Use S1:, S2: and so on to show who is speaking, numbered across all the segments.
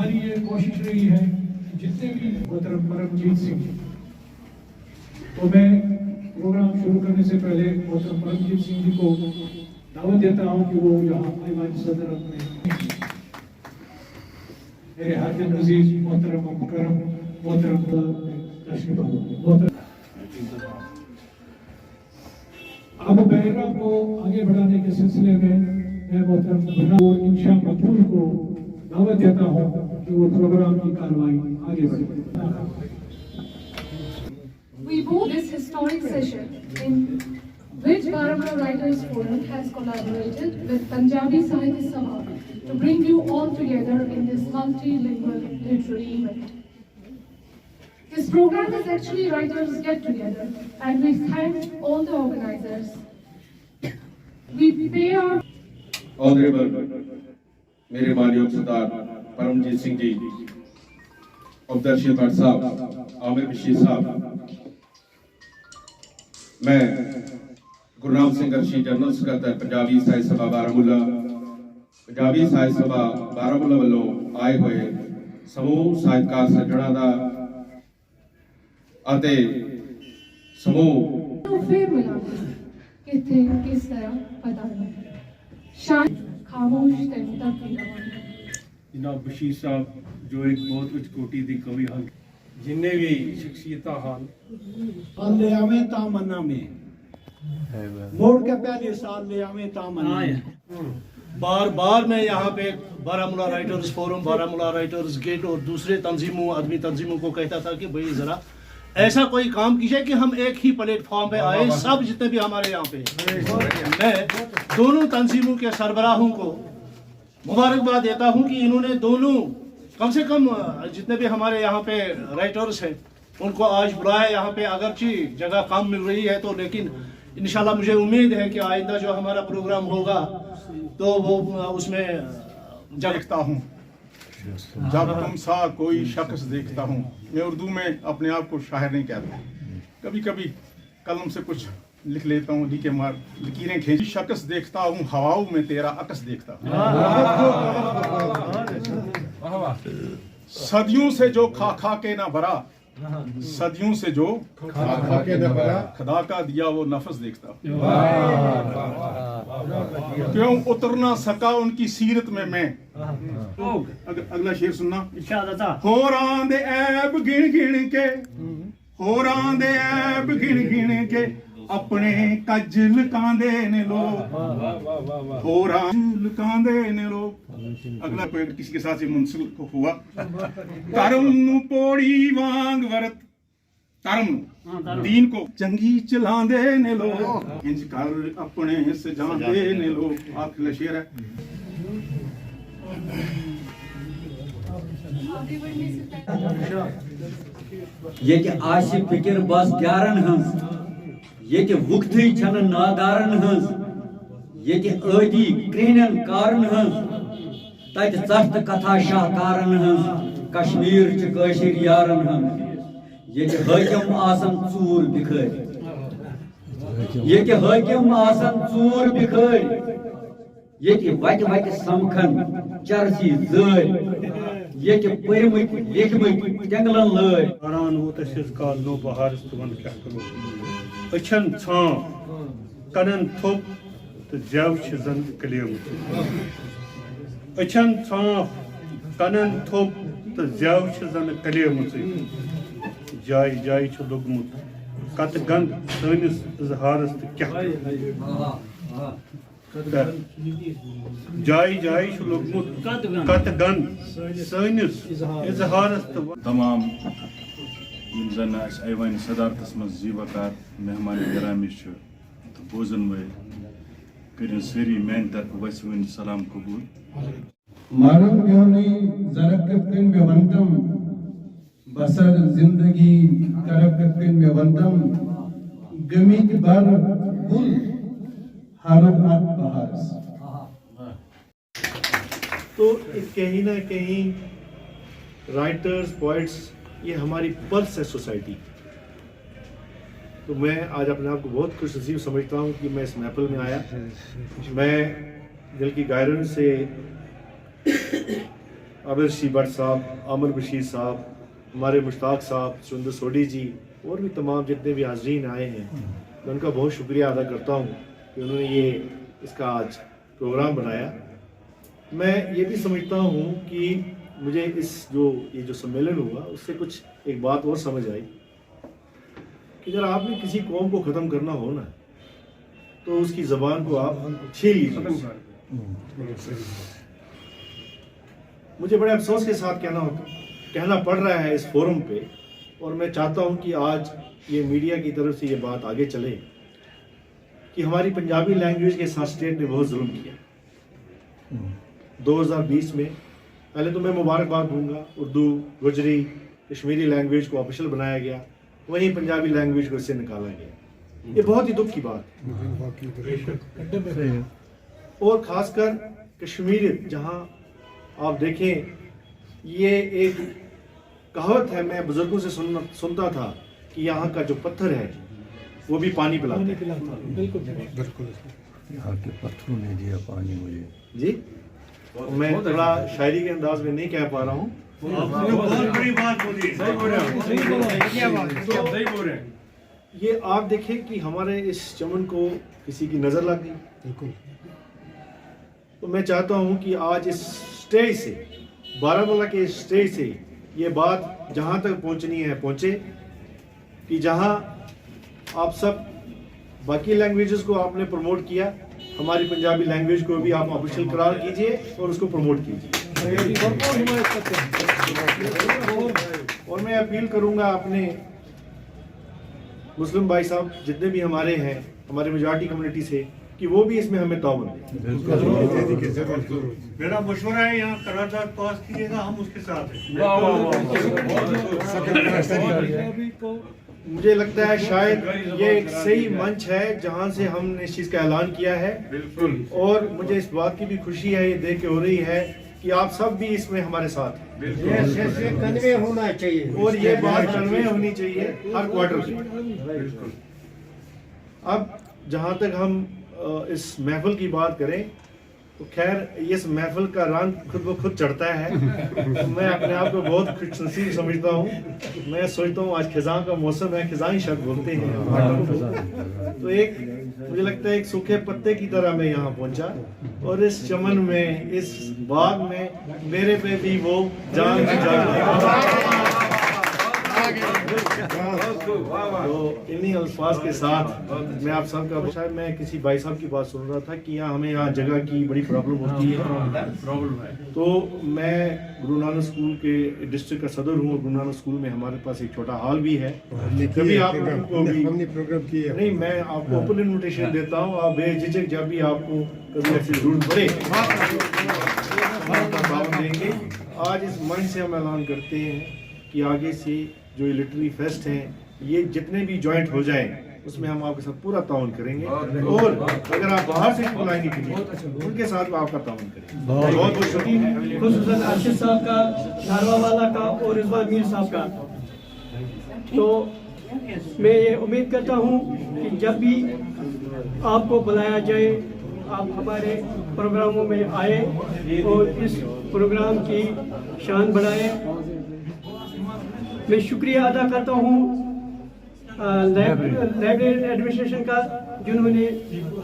S1: हमारी ये कोशिश रही है कि जितने भी मोहतरम परमजीत सिंह, तो मैं प्रोग्राम शुरू करने से पहले मोहतरम परमजीत सिंह जी को दावत देता हूं कि वो यहाँ ऐवान सदर अपने मेरे हाजिर अजीज मोहतरम मुकर्रम मोहतरम तशरीफ। अब प्रोग्राम को आगे बढ़ाने के सिलसिले में मैं मोहतरम और इंशा मकबूल को दावत देता हूं कि वो प्रोग्राम की कार्रवाई आगे बढ़े।
S2: We hold this historic session in which Baramulla Writers Forum has collaborated with Punjabi Sahitya Sabha to bring you all together in this multilingual literary event. This program is actually Writers Get Together, and we thank all the organizers. We pay our
S3: Honorable मेरे माननीय सरदार परमजीत सिंह जी, अब्दुल भट्ट साहब, आमिर बशीर साहब, मैं Gurnam Singh Arshi general सकत्तर Punjabi साहित्य सभा बारामूला, पंजाबी साहित्य सभा बारामूला वालों आए हुए समूह साहित्यकार सज्जणा दा अते समूह
S2: फिर मिलांगे किथे किस तरह पता नहीं शायद खामोश तक
S4: जनाब बशीर साहब जो एक बहुत उच्च कोटि की कवि हैं, जिन्ने भी शख्सियत हैं
S5: ले आवे तामन्ना में मोड़ के पहले साल ले आवे तामन्ना में।
S6: बार बार मैं यहाँ पे Baramulla writers forum, Baramulla writers guild और दूसरे तंजीमों आदमी तंजीमों को कहता था कि भाई जरा ऐसा कोई काम कीजिए कि हम एक ही प्लेटफॉर्म पे आए, सब जितने भी हमारे यहाँ पे। मैं दोनों तंजीमों के सरबराहों को मुबारकबाद देता हूँ कि इन्होंने दोनों कम से कम जितने भी हमारे यहाँ पे राइटर्स हैं उनको आज बुलाया यहाँ पे। अगरचे जगह कम मिल रही है तो, लेकिन इंशाल्लाह मुझे उम्मीद है कि आइंदा जो हमारा प्रोग्राम होगा तो वो उसमें
S4: देखता हूँ जब तुम सा कोई शख्स देखता हूँ। मैं उर्दू में अपने आप को शायर नहीं कहता, कभी कभी कलम से कुछ लिख लेता हूँ, लिखे मार लकीरें खींच। शख्स देखता हूँ हवाओं में तेरा अक्स देखता हूँ। सदियों से जो खा खा के ना भरा, सदियों से जो खा खा के ना भरा, खुदा का दिया वो नफस देखता हूँ। क्यों उतर ना सका उनकी सीरत में मैं। अगला शेर सुनना। हो रांदे ऐब गिन गिन के, हो रांदे ऐब गिन गिन के अपने कज लुकांदे ने लोग, हो रांदे लुकांदे ने लोग। अगला कोई किसी के साथ से मुंसलिक हुआ। करम नू पोड़ी वांग वरत, करम दीन को चंगी चलांदे ने लोग, इंज कर अपने सजांदे ने लोग। आखिरी शेर है।
S7: ये कि आशि फिक्र बस ग्यारन हंस, ये कि वुक्ति छन नादारन हंस, ये कि आदि क्रीनन कारण हंस, तत सख्त कथा शाहकारन हंस, कश्मीर च कशीर यारन हंस। ये कि हाकिम आसन चूर बिखर, ये कि हाकिम आसन चूर बिखर, ये कि वट वट समखन चरसी जर, ये कि परमत लिखमत टेंगलन लय।
S4: आरान वो तशिज काल नो बहार स्तवन क्या करो। अछन छां कनन थोप तो जव छजन कलियम। अछन छां कनन थोप तो जव छजन कलियम। जाय जाय छ लोगमुत कत गंद सनिस इजहारस क्या। जाय जाय छ लोगमुत कत गंद सनिस इजहारस।
S8: तमाम जन ऐवान सदारतस मज जी वकार मेहमान गिरामी तो बोजन वे कर सारी मैन तरफ वस वन सलाम कबूल।
S1: मालूम योनी जरकतिन में वंतम बसर जिंदगी करकतिन में वंतम गमीत बार गुल हारत बहारस।
S6: तो कहीं ना कहीं राइटर्स पोइट्स ये हमारी पल्स है सोसाइटी। तो मैं आज अपने आप को बहुत खुशनसीब समझता हूँ कि मैं इस महफिल में आया। मैं दिल की गहराइयों से
S9: आबिर सी भट्ट साहब, आमिर बशीर साहब, हमारे मुश्ताक साहब, सुंदर सोडी जी और भी तमाम जितने भी हाजरीन आए हैं, मैं उनका बहुत शुक्रिया अदा करता हूँ कि उन्होंने ये इसका आज प्रोग्राम बनाया। मैं ये भी समझता हूँ कि मुझे ये जो सम्मेलन हुआ उससे कुछ एक बात और समझ आई कि अगर आपने किसी कौम को ख़त्म करना हो ना तो उसकी ज़बान को आप छीन लीजिए। मुझे बड़े अफसोस के साथ कहना पड़ रहा है इस फोरम पे, और मैं चाहता हूँ कि आज ये मीडिया की तरफ से ये बात आगे चले कि हमारी पंजाबी लैंग्वेज के साथ स्टेट ने बहुत जुल्म किया। 2020 में पहले तो मैं मुबारकबाद दूंगा, उर्दू, गुजरी, कश्मीरी लैंग्वेज को ऑफिशियल बनाया गया, वहीं पंजाबी लैंग्वेज को इससे निकाला गया। ये बहुत ही दुख की बात है। और ख़ासकर कश्मीरी, जहाँ आप देखें, ये एक कहावत है, मैं बुजुर्गों से सुनता था कि यहाँ का जो पत्थर है वो भी पानी पिलाता है।
S5: बिल्कुल यहाँ के पत्थरों ने दिया पानी मुझे
S9: जी। मैं थोड़ा शायरी के अंदाज में नहीं कह पा रहा हूँ।
S5: बहुत बड़ी बात बोली, सही बोल रहे हैं।
S9: ये आप देखें कि हमारे इस चमन को किसी की नज़र लग गई। तो मैं चाहता हूँ कि आज इस स्टेज से, बारामूला के स्टेज से ये बात जहाँ तक पहुँचनी है पहुँचे कि जहाँ आप सब बाकी लैंग्वेजेस को आपने प्रमोट किया, हमारी पंजाबी लैंग्वेज को भी आप ऑफिशियल करार कीजिए और उसको प्रमोट कीजिए। और मैं अपील करूंगा अपने मुस्लिम भाई साहब जितने भी हमारे हैं, हमारे मेजॉरिटी कम्युनिटी से, कि वो भी इसमें हमें ताउन दें।
S5: मेरा मशवरा है, यहाँ करारदाद पास कीजिएगा, हम उसके साथ हैं।
S9: मुझे लगता है शायद ये एक सही मंच है जहां से हमने इस चीज़ का ऐलान किया है। बिल्कुल। और मुझे इस बात की भी खुशी है, ये देख के हो रही है कि आप सब भी इसमें हमारे साथ हैं।
S5: कन्वे होना चाहिए
S9: और ये बात कन्वे होनी चाहिए हर क्वार्टर में। बिल्कुल। अब जहाँ तक हम इस महफिल की बात करें तो खैर इस महफिल का रंग खुद ब खुद चढ़ता है। मैं अपने आप को बहुत खुशनसीब समझता हूँ। मैं सोचता हूँ आज खिज़ां का मौसम है, खिज़ां शक बोलते हैं। तो एक मुझे लगता है एक सूखे पत्ते की तरह मैं यहाँ पहुँचा, और इस चमन में, इस बाग में मेरे पे भी वो जान तो इन्हीं अल्फाज के साथ मैं आप सबका, शायद मैं किसी भाई साहब की बात सुन रहा था कि हमें यहाँ जगह की बड़ी प्रॉब्लम होती है। तो मैं गुरु नानक स्कूल के डिस्ट्रिक्ट का सदर हूँ। गुरु नानक स्कूल में हमारे पास एक छोटा हॉल भी है। कभी आप हमने प्रोग्राम किया नहीं, मैं आपको ओपन इन्विटेशन देता हूँ, आप बेझिझक जब भी आपको कभी ऐसी जरूरत पड़े देंगे। आज इस मंच से हम ऐलान करते हैं कि आगे से जो ये लिटरेरी फेस्ट हैं, ये जितने भी जॉइंट हो जाएं, उसमें हम आपके साथ पूरा ताउन करेंगे। और अगर आप बाहर से बुलाएंगे उनके साथ भी आपका ताउन करेंगे। बहुत बहुत शुक्रिया।
S10: खुसूसन अर्शद साहब का, नारवावाला का और रिजवान मीर साहब का। तो मैं ये उम्मीद करता हूँ कि जब भी आपको बुलाया जाए आप हमारे प्रोग्रामों में आए और इस प्रोग्राम की शान बढ़ाएं। मैं शुक्रिया अदा करता हूँ लाइब्रेरी एडमिनिस्ट्रेशन का, जिन्होंने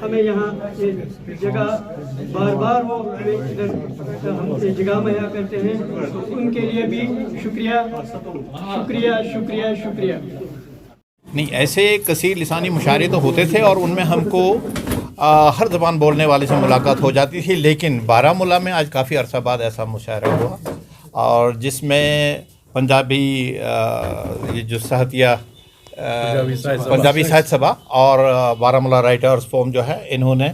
S10: हमें यहाँ ये जगह बार बार वो हमें इधर हम ये जगह मुहैया करते हैं, तो उनके लिए भी शुक्रिया शुक्रिया शुक्रिया शुक्रिया।
S11: नहीं, ऐसे कसीर लिसानी मुशायरे तो होते थे और उनमें हमको हर ज़बान बोलने वाले से मुलाकात हो जाती थी, लेकिन बारामूला में आज काफ़ी अरसा बाद ऐसा मुशायरा हुआ और जिसमें पंजाबी ये जो साहित्य पंजाबी साहित्य सभा और बारामूला राइटर्स फोरम जो है, इन्होंने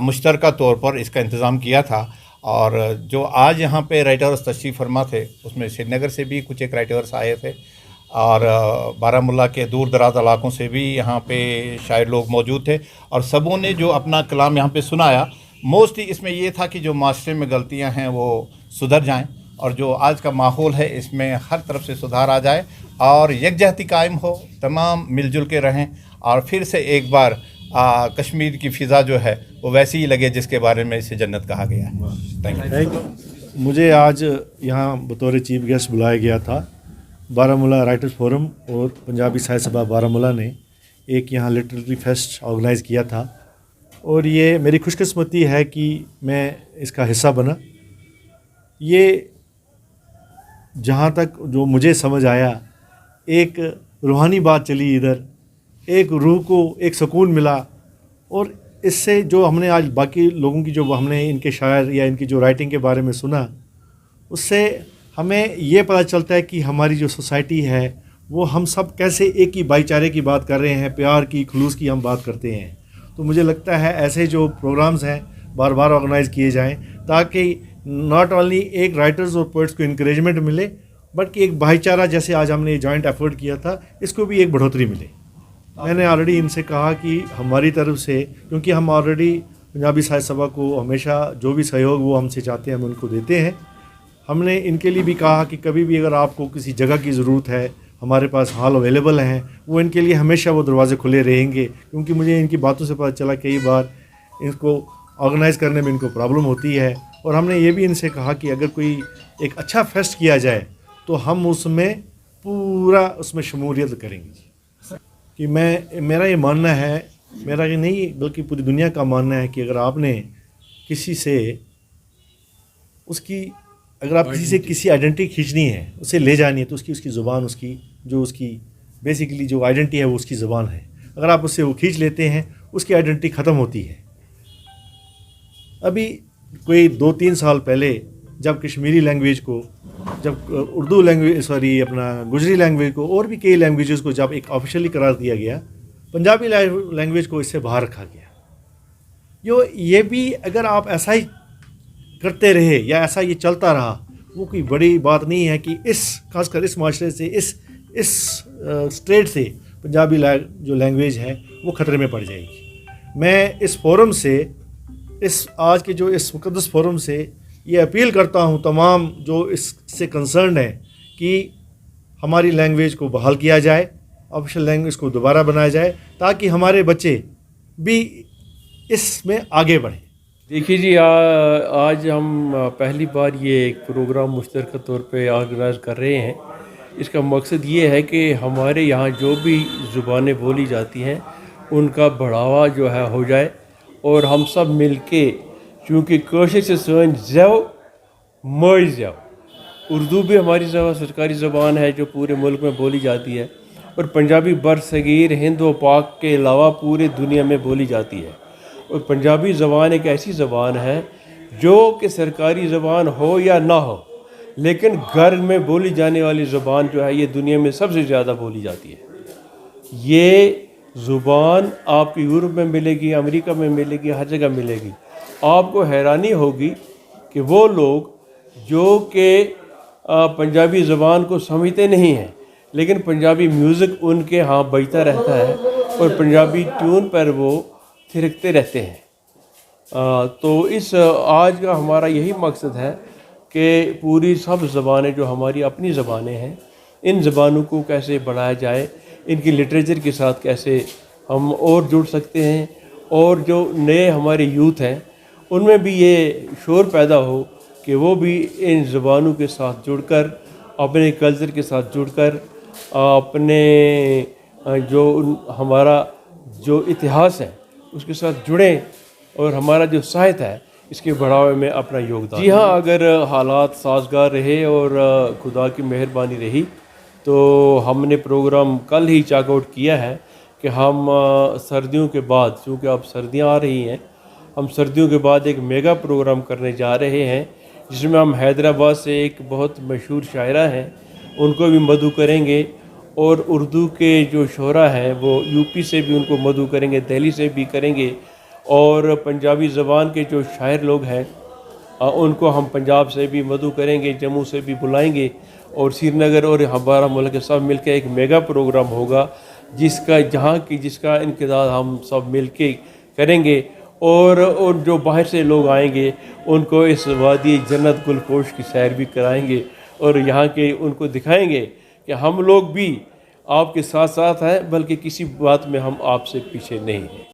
S11: मुश्तरका तौर पर इसका इंतज़ाम किया था। और जो आज यहाँ पे राइटर्स तशरीफ़ फरमा थे, उसमें श्रीनगर से भी कुछ एक राइटर्स आए थे और बारामूला के दूर दराज इलाकों से भी यहाँ पे शायर लोग मौजूद थे और सबों ने जो अपना कलाम यहाँ पे सुनाया, मोस्टली इसमें ये था कि जो माशरे में गलतियाँ हैं वो सुधर जाएं और जो आज का माहौल है इसमें हर तरफ से सुधार आ जाए और यकजहती कायम हो, तमाम मिलजुल के रहें और फिर से एक बार कश्मीर की फ़िज़ा जो है वो वैसी ही लगे जिसके बारे में इसे जन्नत कहा गया है। Thank you.
S9: मुझे आज यहाँ बतौर चीफ गेस्ट बुलाया गया था। बारामूला राइटर्स फोरम और पंजाबी साहित्य सभा बारामूला ने एक यहाँ लिटरेरी फेस्ट ऑर्गेनाइज़ किया था और ये मेरी खुशकिस्मती है कि मैं इसका हिस्सा बना। ये जहाँ तक जो मुझे समझ आया, एक रूहानी बात चली इधर, एक रूह को एक सुकून मिला और इससे जो हमने आज बाकी लोगों की जो हमने इनके शायर या इनकी जो राइटिंग के बारे में सुना, उससे हमें ये पता चलता है कि हमारी जो सोसाइटी है वो हम सब कैसे एक ही भाईचारे की बात कर रहे हैं, प्यार की, खुलूस की हम बात करते हैं। तो मुझे लगता है ऐसे जो प्रोग्राम्स हैं बार बार ऑर्गेनाइज़ किए जाएं ताकि नॉट ओनली एक राइटर्स और पोइट्स को इंकरेजमेंट मिले बल्कि एक भाईचारा, जैसे आज हमने जॉइंट एफर्ट किया था, इसको भी एक बढ़ोतरी मिले। मैंने ऑलरेडी इनसे कहा कि हमारी तरफ से, क्योंकि हम ऑलरेडी पंजाबी साहित्य सभा को हमेशा जो भी सहयोग वो हमसे चाहते हैं हम उनको देते हैं। हमने इनके लिए भी कहा कि कभी भी अगर आपको किसी जगह की ज़रूरत है, हमारे पास हॉल अवेलेबल हैं, वो इनके लिए हमेशा वो दरवाज़े खुले रहेंगे। क्योंकि मुझे इनकी बातों से पता चला कई बार इनको ऑर्गेनाइज़ करने में इनको प्रॉब्लम होती है और हमने ये भी इनसे कहा कि अगर कोई एक अच्छा फेस्ट किया जाए तो हम उसमें पूरा उसमें शमूलियत करेंगे। कि मेरा ये मानना है, मेरा ये नहीं बल्कि पूरी दुनिया का मानना है कि अगर आपने किसी से अगर आप किसी से किसी आइडेंटिटी खींचनी है, उसे ले जानी है, तो उसकी ज़ुबान, उसकी बेसिकली जो आइडेंटिटी है वो उसकी ज़ुबान है। अगर आप उससे वो खींच लेते हैं, उसकी आइडेंटिटी ख़त्म होती है। अभी कोई 2-3 साल पहले जब कश्मीरी लैंग्वेज को, जब उर्दू लैंग्वेज अपना गुजरी लैंग्वेज को और भी कई लैंग्वेजेस को जब एक ऑफिशियली करार दिया गया, पंजाबी लैंग्वेज को इससे बाहर रखा गया। ये भी अगर आप ऐसा ही करते रहे या ऐसा ये चलता रहा, वो कोई बड़ी बात नहीं है कि खासकर इस माशरे से, इस स्टेट से पंजाबी जो लैंग्वेज है वो ख़तरे में पड़ जाएगी। मैं इस फोरम से, आज के जो इस मुक़द्दस फोरम से ये अपील करता हूँ तमाम जो इससे कंसर्न है कि हमारी लैंग्वेज को बहाल किया जाए, ऑफिशियल लैंग्वेज को दोबारा बनाया जाए ताकि हमारे बच्चे भी इसमें आगे बढ़ें।
S12: देखिए जी, आज हम पहली बार ये एक प्रोग्राम मुश्तरका तौर पे ऑर्गेनाइज़ कर रहे हैं। इसका मकसद ये है कि हमारे यहाँ जो भी ज़ुबानें बोली जाती हैं उनका बढ़ावा जो है हो जाए और हम सब मिल के, चूँकि कोशिश से सन ज़व मई ज़व, उर्दू भी हमारी सरकारी ज़बान है जो पूरे मुल्क में बोली जाती है और पंजाबी बरसगीर हिंद व पाक के अलावा पूरे दुनिया में बोली जाती है। और पंजाबी ज़बान एक ऐसी ज़बान है जो कि सरकारी ज़बान हो या ना हो, लेकिन घर में बोली जाने वाली ज़बान जो है ये दुनिया में सबसे ज़्यादा बोली जाती है। ये ज़ुबान आपको यूरोप में मिलेगी, अमेरिका में मिलेगी, हर जगह मिलेगी। आपको हैरानी होगी कि वो लोग जो कि पंजाबी ज़बान को समझते नहीं हैं, लेकिन पंजाबी म्यूज़िक उनके यहाँ बजता रहता है और पंजाबी ट्यून पर वो थिरकते रहते हैं। तो इस आज का हमारा यही मकसद है कि पूरी सब ज़बानें जो हमारी अपनी ज़बानें हैं, इन ज़बानों को कैसे बढ़ाया जाए, इनकी लिटरेचर के साथ कैसे हम और जुड़ सकते हैं और जो नए हमारे यूथ हैं उनमें भी ये शोर पैदा हो कि वो भी इन ज़बानों के साथ जुड़कर, अपने कल्चर के साथ जुड़कर, अपने जो हमारा जो इतिहास है उसके साथ जुड़ें और हमारा जो साहित्य है इसके बढ़ावे में अपना योगदान। जी हाँ, अगर हालात साजगार रहे और खुदा की मेहरबानी रही तो हमने प्रोग्राम कल ही चेक आउट किया है कि हम सर्दियों के बाद, चूँकि अब सर्दियाँ आ रही हैं, हम सर्दियों के बाद एक मेगा प्रोग्राम करने जा रहे हैं जिसमें हम हैदराबाद से एक बहुत मशहूर शायरा हैं उनको भी मदऊ करेंगे और उर्दू के जो शोरा हैं वो यूपी से भी उनको मदऊ करेंगे, दिल्ली से भी करेंगे और पंजाबी ज़बान के जो शायर लोग हैं उनको हम पंजाब से भी मदऊ करेंगे, जम्मू से भी बुलाएंगे और श्रीनगर और हमारा मुल्क सब मिलकर एक मेगा प्रोग्राम होगा जिसका इनक़िदाद हम सब मिलके करेंगे और जो बाहर से लोग आएंगे उनको इस वादी जन्नत गुलपोश की सैर भी कराएंगे और यहाँ के उनको दिखाएंगे कि हम लोग भी आपके साथ साथ हैं, बल्कि किसी बात में हम आपसे पीछे नहीं हैं।